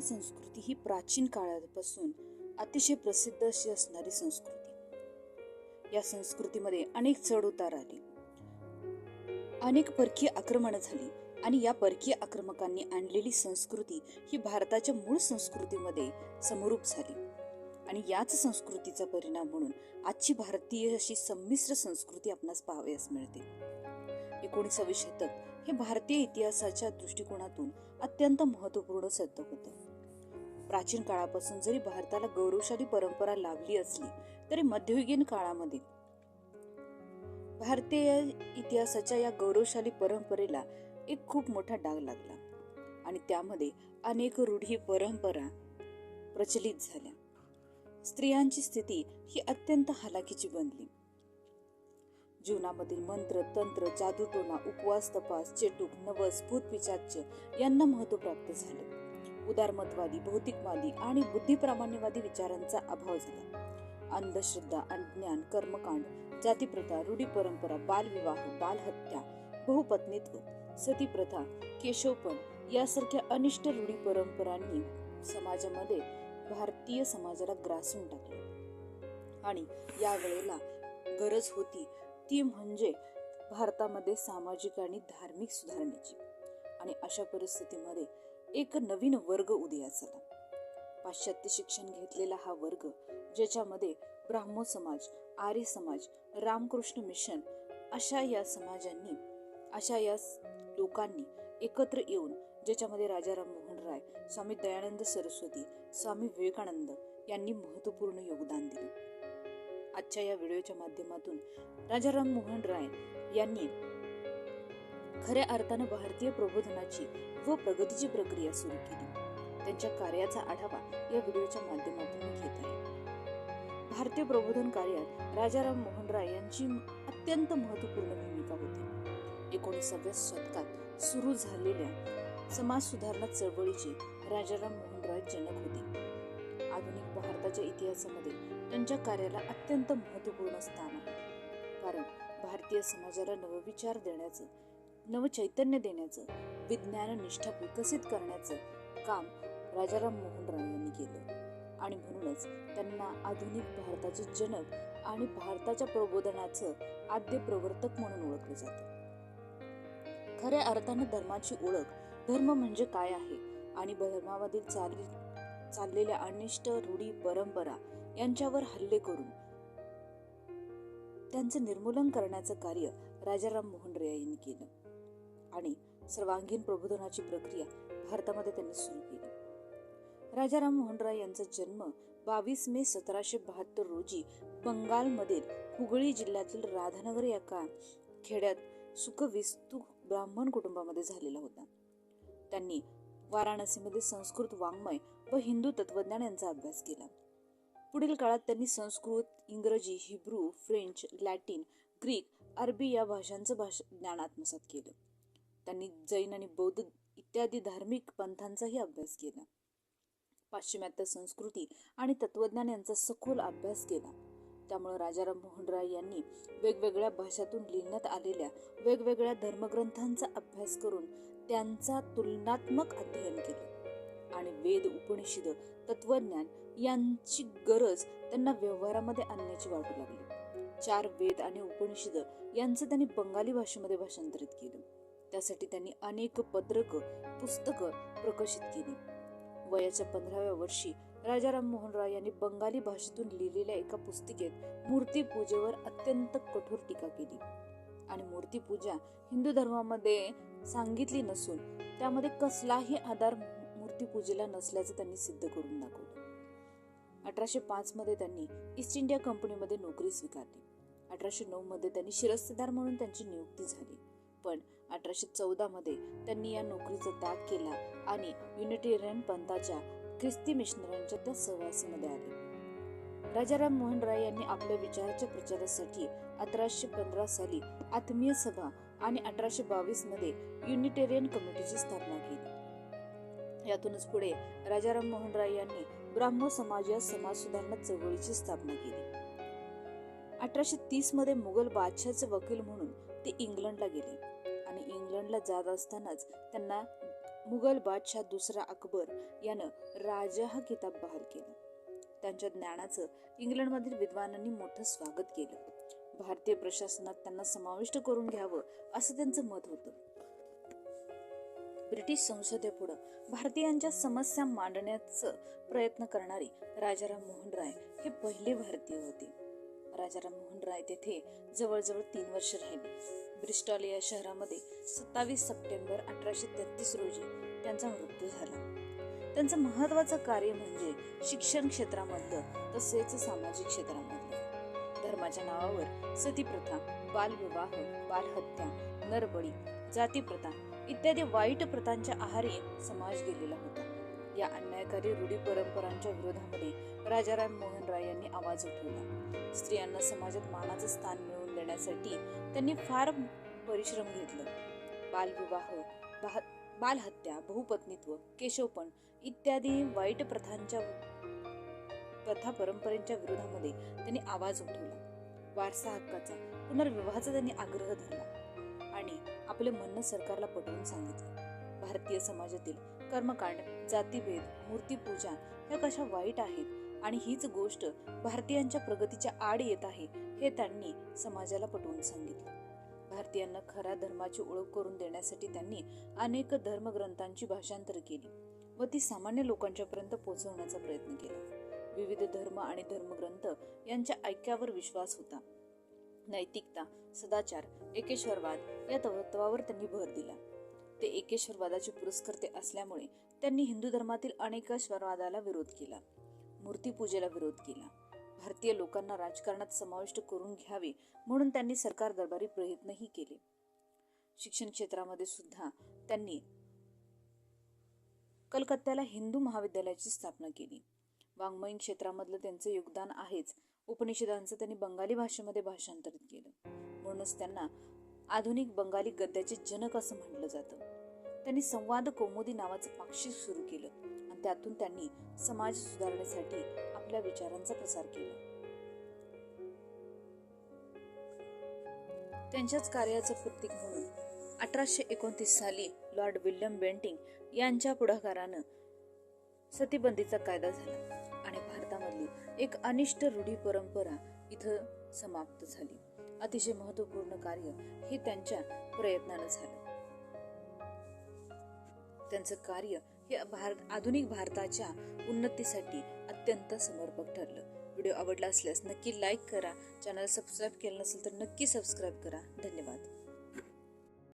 संस्कृती ही प्राचीन काळापासून अतिशय प्रसिद्ध अशी असणारी संस्कृती. या संस्कृतीमध्ये अनेक चढ उतार आले, अनेक परकीय आक्रमण झाली आणि या परकीय आक्रमकांनी आणलेली संस्कृती ही भारताच्या मूळ संस्कृतीमध्ये समरूप झाली आणि याच संस्कृतीचा परिणाम म्हणून आजची भारतीय अशी संमिश्र संस्कृती आपणास पाहावयास मिळते. 19वे शतक हे भारतीय इतिहासाच्या दृष्टिकोनातून अत्यंत महत्वपूर्ण शतक होतं. प्राचीन काळापासून जरी भारताला गौरवशाली परंपरा लाभली असली तरी मध्ययुगीन काळामध्ये भारतीय इतिहासाच्या या गौरवशाली परंपरेला एक खूप मोठा डाग लागला आणि त्यामध्ये अनेक रूढी परंपरा प्रचलित झाल्या. स्त्रियांची स्थिती ही अत्यंत हालाकीची बनली. जीवनामधील मंत्र, तंत्र, जादूटोना, उपवास, तपास, चेटूक, नवस, भूत पिशाच यांना महत्व प्राप्त झाले. उदारमतवादी, भौतिकवादी आणि बुद्धिप्रामाण्यवादी विचारांचा अभाव झाला. अंधश्रद्धा, अज्ञान, कर्मकांड, जातीप्रथा, रूढी परंपरा, बालविवाह, बालहत्या, बहुपत्नीत्व, सतीप्रथा, केशवपण यासारख्या अनिष्ट रूढी परंपरांनी समाजामध्ये भारतीय समाजाला ग्रासून टाकले आणि या वेळेला गरज होती ती म्हणजे भारतामध्ये सामाजिक आणि धार्मिक सुधारणेची. आणि अशा परिस्थितीमध्ये एक नवीन वर्ग उदयास आला. पाश्चात्य शिक्षण घेतलेला हा वर्ग, ज्याच्यामध्ये ब्राह्मो समाज, आर्य समाज, रामकृष्ण मिशन अशा या लोकांनी एकत्र येऊन, ज्याच्यामध्ये राजा राममोहन राय, स्वामी दयानंद सरस्वती, स्वामी विवेकानंद यांनी महत्वपूर्ण योगदान दिले. आजच्या या व्हिडिओच्या माध्यमातून राजा राममोहन राय यांनी खऱ्या अर्थाने भारतीय प्रबोधनाची व प्रगतीची प्रक्रिया सुरू केली. त्यांच्या कार्याचा आढावा या व्हिडिओच्या माध्यमातून मी घेत आहे. भारतीय प्रबोधन कार्यात राजा राममोहन राय यांची अत्यंत महत्वपूर्ण भूमिका होती. 19व्या शतकात सुरू झालेल्या समाज सुधारणा चळवळीचे राजा राममोहन राय जनक होते. आधुनिक भारताच्या इतिहासामध्ये त्यांच्या कार्याला अत्यंत महत्वपूर्ण स्थान आहे. कारण भारतीय समाजाला नवविचार देण्याचं, नवचैतन्य देण्याचं, विज्ञान निष्ठा विकसित करण्याचं काम राजा राममोहन राय यांनी केलं आणि म्हणूनच त्यांना आधुनिक भारताचे जनक आणि भारताच्या प्रबोधनाचं आद्य प्रवर्तक म्हणून ओळखले जाते. खऱ्या अर्थाने धर्माची ओळख, धर्म म्हणजे काय आहे आणि धर्मामधील चाललेल्या अनिष्ट रूढी परंपरा यांच्यावर हल्ले करून त्यांचं निर्मूलन करण्याचं कार्य राजा राममोहन राय यांनी केलं आणि सर्वांगीण प्रबोधनाची प्रक्रिया भारतामध्ये त्यांनी सुरू केली. राजा राममोहन राय यांचा जन्म 22 मे 1772 रोजी बंगालमधील हुगळी जिल्ह्यातील राधानगर या खेड्यात सुखविस्तू ब्राह्मण कुटुंबामध्ये झालेला होता. त्यांनी वाराणसीमध्ये संस्कृत वाङ्मय व हिंदू तत्वज्ञान यांचा अभ्यास केला. पुढील काळात त्यांनी संस्कृत, इंग्रजी, हिब्रू, फ्रेंच, लॅटिन, ग्रीक, अरबी या भाषांचं ज्ञान आत्मसात केलं. त्यांनी जैन आणि बौद्ध इत्यादी धार्मिक पंथांचाही अभ्यास केला. पाश्चिमात्य संस्कृती आणि तत्वज्ञान यांचा सखोल अभ्यास केला. त्यामुळे राजा राममोहन राय यांनी वेगवेगळ्या भाषातून लिहिण्यात आलेल्या वेगवेगळ्या धर्मग्रंथांचा अभ्यास करून त्यांचा तुलनात्मक अध्ययन केलं आणि वेद, उपनिषद, तत्वज्ञान यांची गरज त्यांना व्यवहारामध्ये आणण्याची वाटू लागली. 4 वेद आणि उपनिषद यांचं त्यांनी बंगाली भाषेमध्ये भाषांतरित केलं. त्यासाठी त्यांनी अनेक पत्रक, पुस्तकं प्रकाशित केली. वयाच्या 15व्या वर्षी राजा राममोहन राय यांनी बंगाली भाषेतून लिहिलेल्या एका पुस्तिकेत मूर्तीपूजेवर अत्यंत कठोर टीका केली आणि मूर्तीपूजा हिंदू धर्मामध्ये सांगितली नसून त्यामध्ये कसलाही आधार मूर्तीपूजेला नसल्याचं त्यांनी सिद्ध करून दाखवलं. 1805 मध्ये त्यांनी ईस्ट इंडिया कंपनीमध्ये नोकरी स्वीकारली. 1809 मध्ये त्यांनी शिरस्तेदार म्हणून त्यांची नियुक्ती झाली. पण 1814 मध्ये त्यांनी या नोकरीचा त्याग केला आणि युनिटेरियन पंथाच्या ख्रिस्ती मिशनऱ्यांच्या त्या सहवासामध्ये आले. राजा राममोहन राय यांनी आपल्या विचाराच्या प्रचारासाठी 1815 साली आत्मीय सभा आणि 1822 मध्ये युनिटेरियन कमिटीची स्थापना केली. यातूनच पुढे राजा राममोहन राय यांनी ब्राह्मो समाज या समाज सुधारणा चळवळीची स्थापना केली. 1830 मध्ये मुघल बादशाहचे वकील म्हणून ते इंग्लंडला गेले आणि इंग्लंडला जात असतानाच त्यांना मुघल बादशाह दुसरा अकबर यानं राजा हा किताब बहाल केला. त्यांच्या ज्ञानाचं इंग्लंडमधील विद्वानांनी मोठं स्वागत केलं. भारतीय प्रशासनात त्यांना समाविष्ट करून घ्यावं असं त्यांचं मत होतं. ब्रिटिश संसदेपुढं भारतीयांच्या समस्या मांडण्याचं प्रयत्न करणारे राजाराम मोहन राय हे पहिले भारतीय होते. राजाराम मोहन राय तेथे जवळजवळ 3 वर्ष राहिले. ब्रिस्टॉल या शहरामध्ये 27 सप्टेंबर 1833 रोजी त्यांचा मृत्यू झाला. त्यांचं महत्वाचं कार्य म्हणजे शिक्षण क्षेत्रामधलं तसेच सामाजिक क्षेत्रामधलं. धर्माच्या नावावर सतीप्रथा, बालविवाह, बालहत्या, नरबळी, जातीप्रथा इत्यादी वाईट प्रथांच्या आहारी समाज गेलेला होता. या अन्यायकारी रूढी परंपरांच्या विरोधामध्ये राजाराम मोहन राय यांनी आवाज उठवला. स्त्रियांना समाजात मानाचं स्थान मिळवून देण्यासाठी त्यांनी फार परिश्रम घेतले. बालविवाह, बालहत्या, बहुपत्नीत्व, केशवपण इत्यादी वाईट प्रथा परंपरेच्या विरोधामध्ये त्यांनी आवाज उठवला. वारसा हक्काचा, पुनर्विवाहाचा त्यांनी आग्रह धरला आणि आपले म्हणणं सरकारला पटवून सांगितलं. भारतीय समाजातील कर्मकांड, जातीभेद, मूर्तीपूजा ह्या कशा वाईट आहेत आणि हीच गोष्ट भारतीयांच्या प्रगतीच्या आड येत आहे हे त्यांनी समाजाला पटवून सांगितलं. भारतीयांना खऱ्या धर्माची ओळख करून देण्यासाठी त्यांनी अनेक धर्मग्रंथांची भाषांतर केली व ती सामान्य लोकांच्यापर्यंत पोहोचवण्याचा प्रयत्न केला. विविध धर्म आणि धर्मग्रंथ यांच्या ऐक्यावर विश्वास होता. नैतिकता, सदाचार, एकेश्वरवाद या तत्वावर त्यांनी भर दिला. ते एकेश्वरवादाचे पुरस्कर्ते असल्यामुळे त्यांनी हिंदू धर्मातील अनेकेश्वरवादाला विरोध केला, मूर्तीपूजेला विरोध केला. भारतीय लोकांना राजकारणात समाविष्ट करून घ्यावे म्हणून त्यांनी सरकार दरबारी प्रयत्नही केले. शिक्षण क्षेत्रामध्ये सुद्धा त्यांनी कलकत्त्याला हिंदू महाविद्यालयाची स्थापना केली. वाङ्मयीन क्षेत्रामधलं त्यांचं योगदान आहेच. उपनिषदांचं त्यांनी बंगाली भाषेमध्ये भाषांतरित केलं. म्हणूनच त्यांना आधुनिक बंगाली गद्याचे जनक असं म्हटलं जातं. त्यांनी संवाद कौमुदी नावाचं पाक्षिक सुरू केलं आणि त्यातून त्यांनी समाज सुधारण्यासाठी आपल्या विचारांचा प्रसार केला. त्यांच्याच कार्याचं प्रतीक म्हणून 1829 साली लॉर्ड विल्यम बेंटिंक यांच्या पुढाकारानं सतीबंदीचा कायदा झाला आणि भारतामधली एक अनिष्ट रूढी परंपरा इथं समाप्त झाली. अतिशय महत्त्वपूर्ण कार्य हे त्यांच्या प्रयत्नानं झालं. त्यांचं कार्य हे आधुनिक भारताच्या उन्नतीसाठी अत्यंत समर्पक ठरलं. व्हिडिओ आवडला असल्यास नक्की लाईक करा. चॅनल सबस्क्राईब केलं नसेल तर नक्की सबस्क्राईब करा. धन्यवाद.